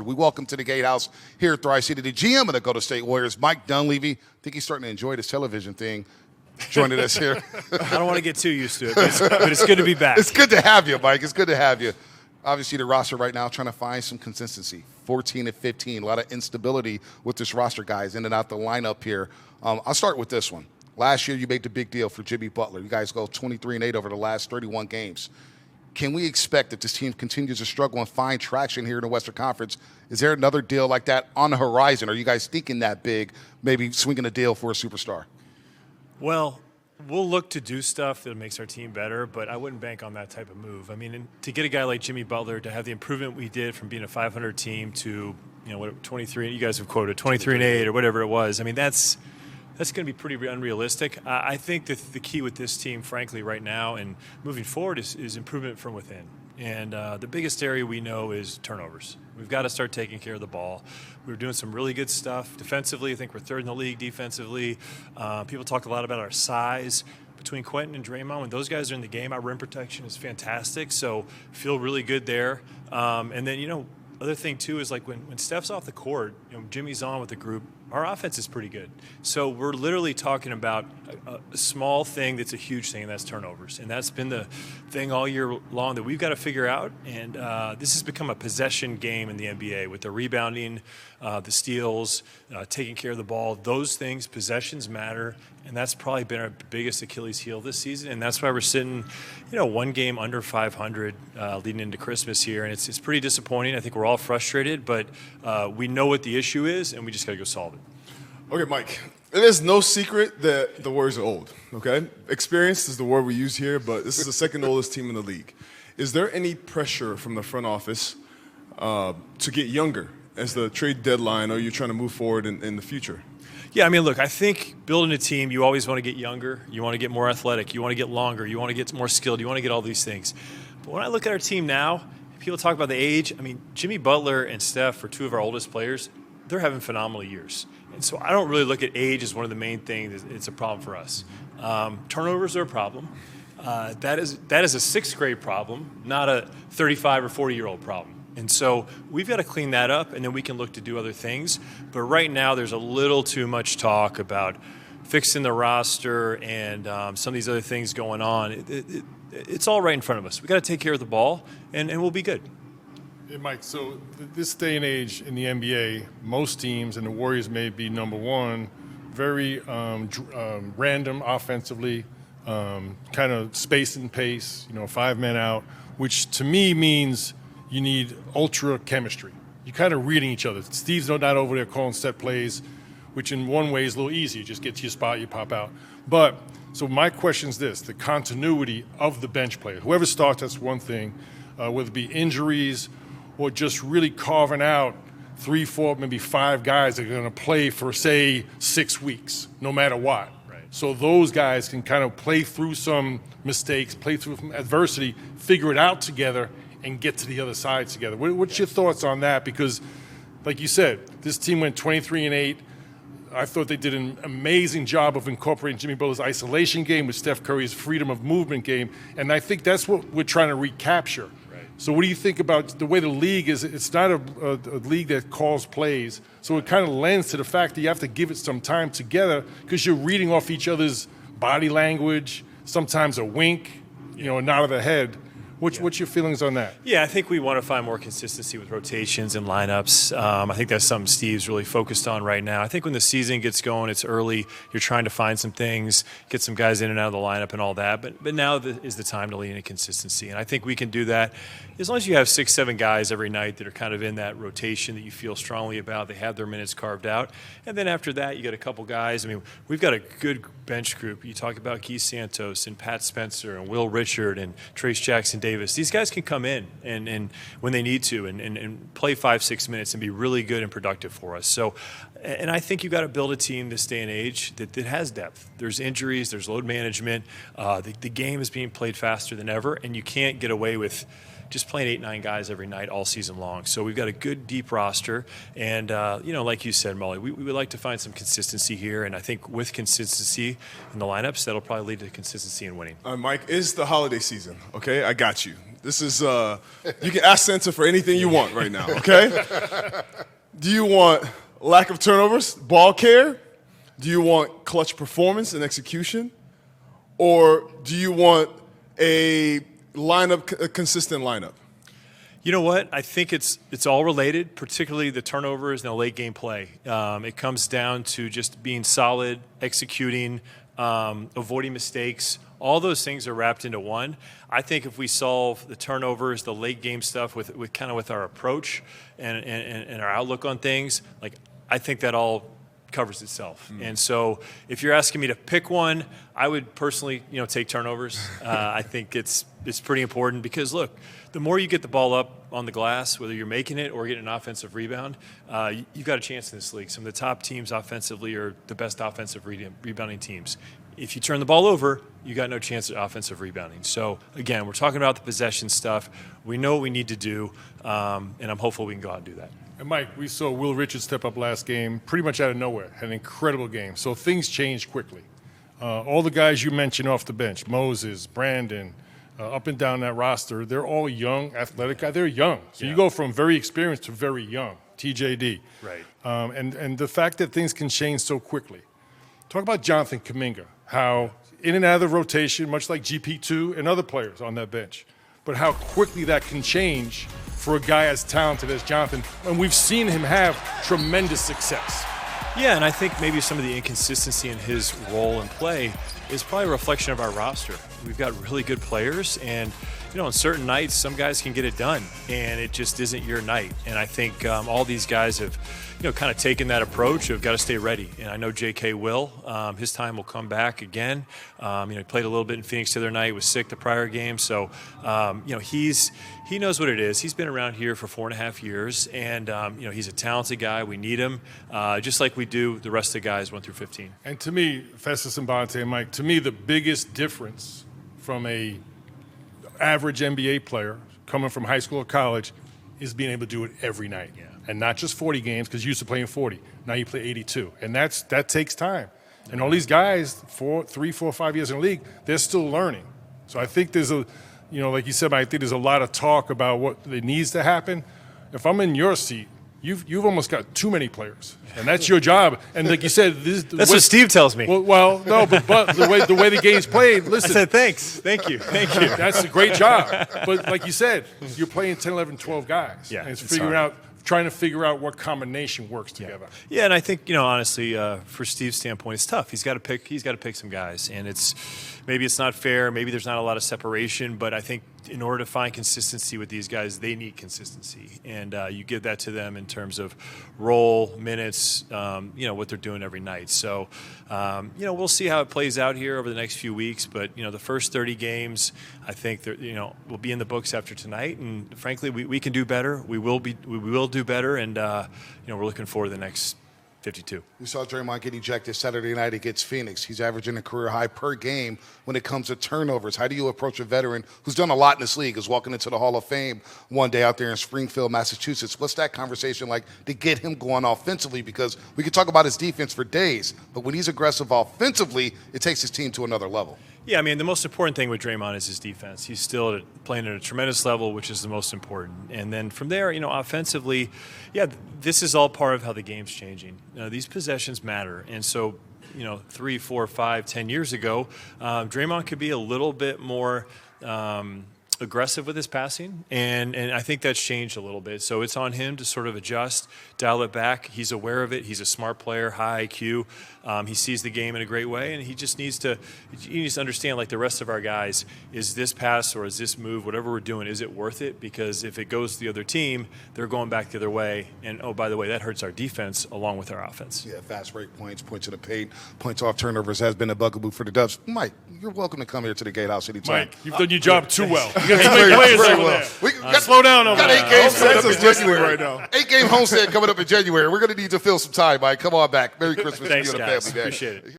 We welcome to the Gatehouse here at Tri-City the GM of the Golden State Warriors, Mike Dunleavy. I think he's starting to enjoy this television thing, joining us here. I don't want to get too used to it, but it's good to be back. It's good to have you, Mike. It's good to have you. Obviously, the roster right now trying to find some consistency. 14 and 15, a lot of instability with this roster, guys, in and out the lineup here. I'll start with this one. Last year, you made the big deal for Jimmy Butler. You guys go 23-8 over the last 31 games. Can we expect that this team continues to struggle and find traction here in the Western Conference? Is there another deal like that on the horizon? Are you guys thinking that big, maybe swinging a deal for a superstar? Well, we'll look to do stuff that makes our team better, but I wouldn't bank on that type of move. I mean, to get a guy like Jimmy Butler to have the improvement we did from being a 500 team to, 23, you guys have quoted 23-8 or whatever it was. I mean, that's going to be pretty unrealistic. I think that the key with this team, frankly, right now and moving forward is improvement from within. And the biggest area we know is turnovers. We've got to start taking care of the ball. We're doing some really good stuff defensively. I think we're third in the league defensively. People talk a lot about our size. Between Quentin and Draymond, when those guys are in the game, our rim protection is fantastic. So feel really good there. And then, other thing, too, is like when Steph's off the court, Jimmy's on with the group, our offense is pretty good. So we're literally talking about a small thing that's a huge thing, and that's turnovers. And that's been the thing all year long that we've got to figure out. And this has become a possession game in the NBA with the rebounding, the steals, taking care of the ball. Those things, possessions matter. And that's probably been our biggest Achilles heel this season. And that's why we're sitting, one game under 500 leading into Christmas here. And it's pretty disappointing. I think we're all frustrated, but we know what the issue is, and we just got to go solve it. Okay, Mike, it is no secret that the Warriors are old, okay? Experience is the word we use here, but this is the second oldest team in the league. Is there any pressure from the front office to get younger as the trade deadline, or you're trying to move forward in the future? Yeah, I mean, look, I think building a team, you always want to get younger. You want to get more athletic. You want to get longer. You want to get more skilled. You want to get all these things. But when I look at our team now, people talk about the age. I mean, Jimmy Butler and Steph are two of our oldest players. They're having phenomenal years. And so I don't really look at age as one of the main things. It's a problem for us. Turnovers are a problem. That is a sixth grade problem, not a 35 or 40-year-old problem. And so we've got to clean that up, and then we can look to do other things. But right now there's a little too much talk about fixing the roster and some of these other things going on. It's all right in front of us. We've got to take care of the ball, and we'll be good. Hey, Mike, so this day and age in the NBA, most teams, and the Warriors may be number one, very random offensively, kind of space and pace, 5 men out, which to me means you need ultra chemistry. You're kind of reading each other. Steve's not over there calling set plays, which in one way is a little easy. You just get to your spot, you pop out. But so my question is this, the continuity of the bench player. Whoever starts, that's one thing, whether it be injuries or just really carving out 3, 4, maybe 5 guys that are going to play for, say, 6 weeks, no matter what. Right. So those guys can kind of play through some mistakes, play through some adversity, figure it out together, and get to the other side together. What's your thoughts on that? Because, like you said, this team went 23-8. I thought they did an amazing job of incorporating Jimmy Butler's isolation game with Steph Curry's freedom of movement game, and I think that's what we're trying to recapture. Right. So what do you think about the way the league is? It's not a league that calls plays, so it kind of lends to the fact that you have to give it some time together because you're reading off each other's body language, sometimes a wink, a nod of the head. What's your feelings on that? Yeah, I think we want to find more consistency with rotations and lineups. I think that's something Steve's really focused on right now. I think when the season gets going, it's early. You're trying to find some things, get some guys in and out of the lineup and all that. But now is the time to lean into consistency. And I think we can do that as long as you have 6, 7 guys every night that are kind of in that rotation that you feel strongly about. They have their minutes carved out. And then after that, you get a couple guys. I mean, we've got a good bench group. You talk about Keith Santos and Pat Spencer and Will Richard and Trace Jackson Davis. These guys can come in and when they need to and play 5, 6 minutes and be really good and productive for us. So, and I think you've got to build a team this day and age that has depth. There's injuries, there's load management. The game is being played faster than ever, and you can't get away with just playing 8, 9 guys every night all season long. So we've got a good, deep roster. And, like you said, Molly, we would like to find some consistency here. And I think with consistency in the lineups, that'll probably lead to consistency in winning. Mike, it's the holiday season, okay? I got you. This is you can ask Santa for anything you want right now, okay? Do you want lack of turnovers, ball care? Do you want clutch performance and execution? Or do you want a consistent lineup? You know what? I think it's all related, particularly the turnovers and the late game play. It comes down to just being solid, executing, avoiding mistakes. All those things are wrapped into one. I think if we solve the turnovers, the late game stuff with our approach and our outlook on things, like I think that all covers itself. And so if you're asking me to pick one, I would personally, take turnovers. I think it's pretty important because look, the more you get the ball up on the glass, whether you're making it or getting an offensive rebound, you've got a chance in this league. Some of the top teams offensively are the best offensive rebounding teams. If you turn the ball over, you got no chance at offensive rebounding. So again, we're talking about the possession stuff. We know what we need to do, and I'm hopeful we can go out and do that. And Mike, we saw Will Richards step up last game pretty much out of nowhere. Had an incredible game. So things changed quickly. All the guys you mentioned off the bench, Moses, Brandon, up and down that roster, they're all young, athletic guys. They're young. So you go from very experienced to very young, TJD. Right. And the fact that things can change so quickly. Talk about Jonathan Kuminga, how in and out of the rotation, much like GP2 and other players on that bench, but how quickly that can change for a guy as talented as Jonathan. And we've seen him have tremendous success. Yeah, and I think maybe some of the inconsistency in his role and play is probably a reflection of our roster. We've got really good players, and on certain nights, some guys can get it done, and it just isn't your night. And I think all these guys have, kind of taken that approach of got to stay ready. And I know J.K. will. His time will come back again. He played a little bit in Phoenix the other night. Was sick the prior game, so he knows what it is. He's been around here for 4.5 years, and he's a talented guy. We need him, just like we do the rest of the guys 1 through 15. And to me, Festus and Bonte and Mike, to me the biggest difference from a average NBA player coming from high school or college is being able to do it every night. Yeah. And not just 40 games, because you used to playing 40. Now you play 82. And that takes time. And all these guys, 3, 4, 5 years in the league, they're still learning. So I think there's like you said, I think there's a lot of talk about what needs to happen. If I'm in your seat, you've almost got too many players, and that's your job. And like you said, that's what Steve tells me. Well, no, but the way the game's played, listen. I said thanks, thank you. That's a great job. But like you said, you're playing 10, 11, 12 guys. Yeah, and it's trying to figure out what combination works together. Yeah, and I think honestly, for Steve's standpoint, it's tough. He's got to pick some guys, and maybe it's not fair. Maybe there's not a lot of separation, but I think in order to find consistency with these guys, they need consistency, and you give that to them in terms of role, minutes, what they're doing every night. So, we'll see how it plays out here over the next few weeks. But the first 30 games, I think will be in the books after tonight, and frankly, we can do better. We will do better, and we're looking forward to the next 52. We saw Draymond get ejected Saturday night against Phoenix. He's averaging a career high per game when it comes to turnovers. How do you approach a veteran who's done a lot in this league, is walking into the Hall of Fame one day out there in Springfield, Massachusetts? What's that conversation like to get him going offensively? Because we could talk about his defense for days, but when he's aggressive offensively, it takes his team to another level. Yeah, I mean, the most important thing with Draymond is his defense. He's still playing at a tremendous level, which is the most important. And then from there, offensively, this is all part of how the game's changing. These possessions matter. And so, 3, 4, 5, 10 years ago, Draymond could be a little bit more aggressive with his passing, and I think that's changed a little bit. So it's on him to sort of adjust, dial it back. He's aware of it. He's a smart player, high IQ. He sees the game in a great way, and he needs to understand, like the rest of our guys, is this pass or is this move, whatever we're doing, is it worth it? Because if it goes to the other team, they're going back the other way, and oh, by the way, that hurts our defense along with our offense. Yeah, fast break points to the paint, points off turnovers has been a bugaboo for the Dubs. Mike, you're welcome to come here to the Gatehouse anytime. Mike, you've done your job too well. You got players over there. We got slow down over there. 8 games coming up in listening January right now. 8-game homestand coming up in January. We're going to need to fill some time, Mike. Come on back. Merry Christmas Thanks, to you and the guys. family, man. Appreciate it.